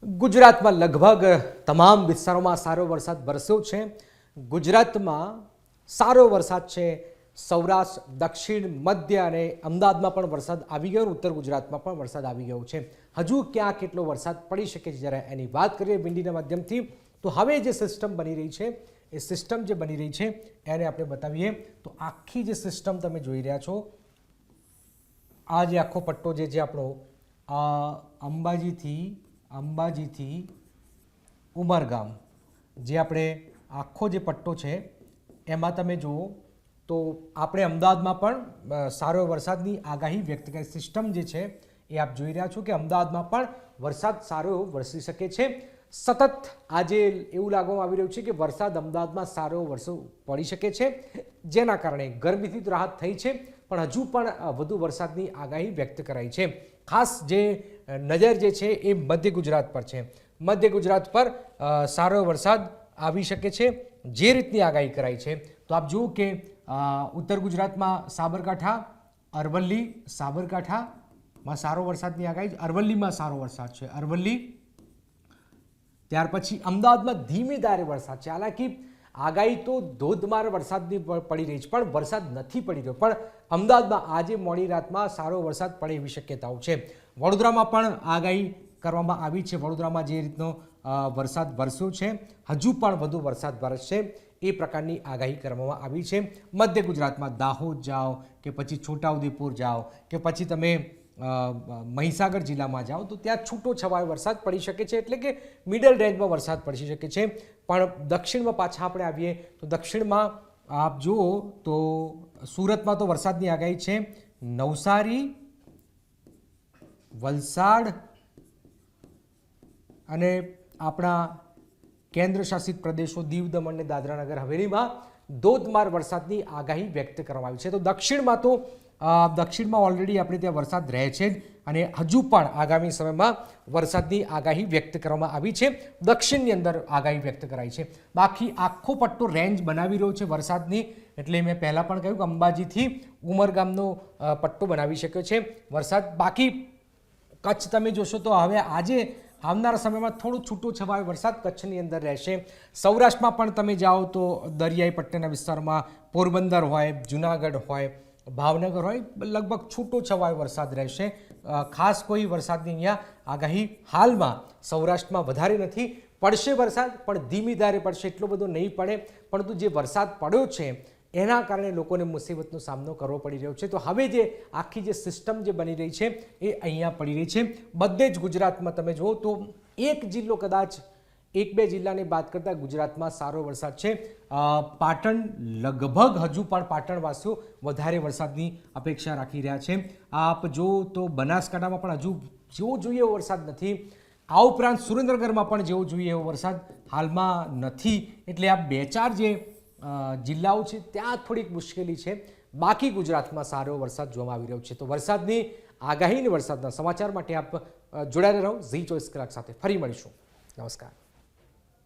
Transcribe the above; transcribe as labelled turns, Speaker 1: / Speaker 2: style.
Speaker 1: ગુજરાતમાં લગભગ તમામ વિસ્તારોમાં સારો વરસાદ વરસ્યો છે. ગુજરાતમાં સારો વરસાદ છે. સૌરાષ્ટ્ર, દક્ષિણ, મધ્ય અને અમદાવાદમાં પણ વરસાદ આવી ગયો. ઉત્તર ગુજરાતમાં પણ વરસાદ આવી ગયો છે. હજુ ક્યાં કેટલો વરસાદ પડી શકે છે જ્યારે એની વાત કરીએ વિંડીના માધ્યમથી, તો હવે જે સિસ્ટમ બની રહી છે એ સિસ્ટમ જે બની રહી છે એને આપણે બતાવીએ તો આખી જે સિસ્ટમ તમે જોઈ રહ્યા છો, આ જે આખો પટ્ટો જે છે આપણો અંબાજીથી ઉમરગામ, જે આપણે આખો જે પટ્ટો છે એમાં તમે જુઓ તો આપણે અમદાવાદમાં પણ સારો વરસાદની આગાહી વ્યક્ત કરી. સિસ્ટમ જે છે એ આપ જોઈ રહ્યા છો કે અમદાવાદમાં પણ વરસાદ સારો એવો વરસી શકે છે. સતત આજે એવું લાગવામાં આવી રહ્યું છે કે વરસાદ અમદાવાદમાં સારો વરસો પડી શકે છે, જેના કારણે ગરમીથી તો રાહત થઈ છે, પણ હજુ પણ વધુ વરસાદની આગાહી વ્યક્ત કરાઈ છે. ખાસ જે નજર જે છે એ મધ્ય ગુજરાત પર છે. મધ્ય ગુજરાત પર સારો વરસાદ આવી શકે છે જે રીતની આગાહી કરાઈ છે. તો આપ જુઓ કે ઉત્તર ગુજરાતમાં સાબરકાંઠા, અરવલ્લી, સાબરકાંઠામાં સારો વરસાદની આગાહી. અરવલ્લીમાં સારો વરસાદ છે, અરવલ્લી. ત્યાર પછી અમદાવાદમાં ધીમી ધારે વરસાદ છે. હાલાકી આગાહી તો ધોધમાર વરસાદની પડી રહી છે, પણ વરસાદ નથી પડી રહ્યો. પણ અમદાવાદમાં આજે મોડી રાતમાં સારો વરસાદ પડે એવી શક્યતાઓ છે. વડોદરામાં પણ આગાહી કરવામાં આવી છે. વડોદરામાં જે રીતનો વરસાદ વરસ્યો છે, હજુ પણ વધુ વરસાદ વરસશે એ પ્રકારની આગાહી કરવામાં આવી છે. મધ્ય ગુજરાતમાં દાહોદ જાઓ કે પછી છોટાઉદેપુર જાઓ કે પછી તમે મહીસાગર જિલ્લામાં જાઓ તો ત્યાં છૂટો છવાયો વરસાદ પડી શકે છે, એટલે કે મિડલ રેન્જમાં વરસાદ પડી શકે છે. પણ દક્ષિણમાં પાછા આપણે આવીએ તો દક્ષિણમાં આપ જુઓ તો સુરતમાં તો વરસાદની આગાહી છે. નવસારી, વલસાડ અને આપણા કેન્દ્ર શાસિત પ્રદેશો દીવ, દમણ અને દાદરાનગર હવેલીમાં ધોધમાર વરસાદની આગાહી વ્યક્ત કરવામાં આવી છે. તો દક્ષિણમાં ઓલરેડી આપણે ત્યાં વરસાદ રહે છે અને હજુ પણ આગામી સમયમાં વરસાદની આગાહી વ્યક્ત કરવામાં આવી છે. દક્ષિણની અંદર આગાહી વ્યક્ત કરાઈ છે. બાકી આખો પટ્ટો રેન્જ બનાવી રહ્યો છે વરસાદની. એટલે મેં પહેલાં પણ કહ્યું કે અંબાજીથી ઉમરગામનો પટ્ટો બનાવી શક્યો છે વરસાદ. બાકી કચ્છ તમે જોશો તો હવે આજે આવનારા સમયમાં થોડો છૂટો છવાયો વરસાદ કચ્છની અંદર રહેશે. સૌરાષ્ટ્રમાં પણ તમે જાઓ તો દરિયાઈ પટ્ટીના વિસ્તારમાં પોરબંદર હોય, જુનાગઢ હોય, ભાવનગર હોય, લગભગ છૂટો છવાયો વરસાદ રહેશે. ખાસ કોઈ વરસાદની અહીંયા આગાહી હાલમાં સૌરાષ્ટ્રમાં વધારે નથી. પડશે વરસાદ, પણ ધીમી ધારે પડશે, એટલો બધો નહીં પડે. પરંતુ જે વરસાદ પડ્યો છે એના કારણે લોકોને મુસીબતનો સામનો કરવો પડી રહ્યો છે. તો હવે જે આખી જે સિસ્ટમ જે બની રહી છે એ અહીંયા પડી રહી છે. બધે જ ગુજરાતમાં તમે જુઓ તો એક જિલ્લો, કદાચ એક બે જિલ્લાની વાત કરતાં ગુજરાતમાં સારો વરસાદ છે. પાટણ, લગભગ હજુ પણ પાટણવાસીઓ વધારે વરસાદની અપેક્ષા રાખી રહ્યા છે. આપ જો તો બનાસકાંઠામાં પણ હજુ જેવો જોઈએ એવો વરસાદ નથી. આ ઉપરાંત સુરેન્દ્રનગરમાં પણ જેવો જોઈએ એવો વરસાદ હાલમાં નથી. એટલે આ બે ચાર જે જિલ્લાઓ છે ત્યાં થોડીક મુશ્કેલી છે. બાકી ગુજરાતમાં સારો વરસાદ જોવામાં આવી રહ્યો છે. તો વરસાદની આગાહી અને વરસાદના સમાચાર માટે આપ જોડાયેલા રહો ઝી 24 કલાક સાથે. ફરી મળીશું. નમસ્કાર.